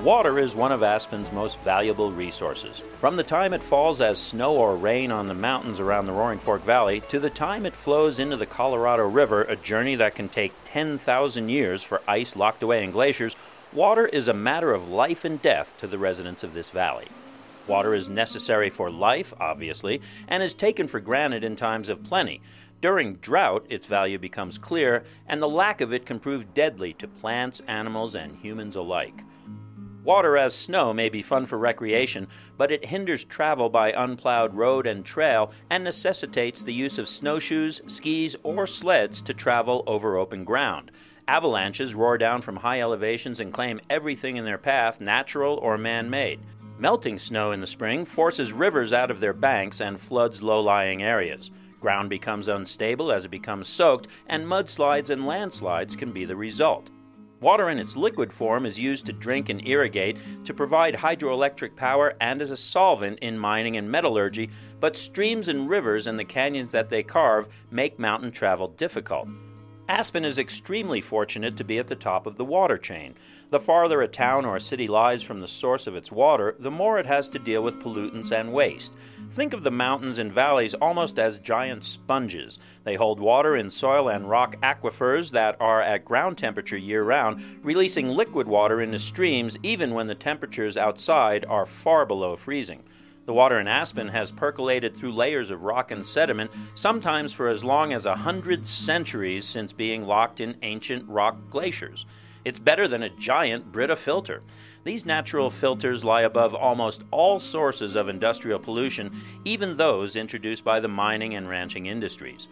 Water is one of Aspen's most valuable resources. From the time it falls as snow or rain on the mountains around the Roaring Fork Valley to the time it flows into the Colorado River, a journey that can take 10,000 years for ice locked away in glaciers, water is a matter of life and death to the residents of this valley. Water is necessary for life, obviously, and is taken for granted in times of plenty. During drought, its value becomes clear, and the lack of it can prove deadly to plants, animals, and humans alike. Water as snow may be fun for recreation, but it hinders travel by unplowed road and trail and necessitates the use of snowshoes, skis, or sleds to travel over open ground. Avalanches roar down from high elevations and claim everything in their path, natural or man-made. Melting snow in the spring forces rivers out of their banks and floods low-lying areas. Ground becomes unstable as it becomes soaked, and mudslides and landslides can be the result. Water in its liquid form is used to drink and irrigate, to provide hydroelectric power, and as a solvent in mining and metallurgy, but streams and rivers and the canyons that they carve make mountain travel difficult. Aspen is extremely fortunate to be at the top of the water chain. The farther a town or a city lies from the source of its water, the more it has to deal with pollutants and waste. Think of the mountains and valleys almost as giant sponges. They hold water in soil and rock aquifers that are at ground temperature year-round, releasing liquid water into streams even when the temperatures outside are far below freezing. The water in Aspen has percolated through layers of rock and sediment, sometimes for as long as 100 centuries since being locked in ancient rock glaciers. It's better than a giant Brita filter. These natural filters lie above almost all sources of industrial pollution, even those introduced by the mining and ranching industries.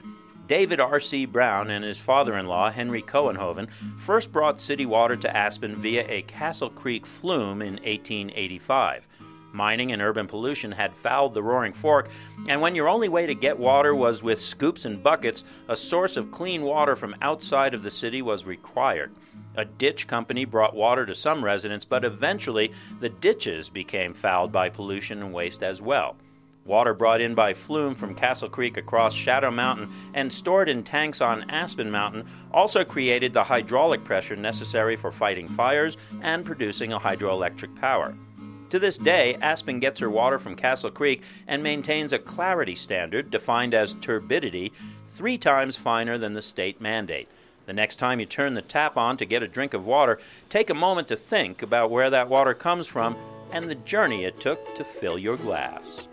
David DRC Brown and his father-in-law, Henry Cohenhoven, first brought city water to Aspen via a Castle Creek flume in 1885. Mining and urban pollution had fouled the Roaring Fork, and when your only way to get water was with scoops and buckets, a source of clean water from outside of the city was required. A ditch company brought water to some residents, but eventually the ditches became fouled by pollution and waste as well. Water brought in by flume from Castle Creek across Shadow Mountain and stored in tanks on Aspen Mountain also created the hydraulic pressure necessary for fighting fires and producing a hydroelectric power. To this day, Aspen gets her water from Castle Creek and maintains a clarity standard, defined as turbidity, 3 times finer than the state mandate. The next time you turn the tap on to get a drink of water, take a moment to think about where that water comes from and the journey it took to fill your glass.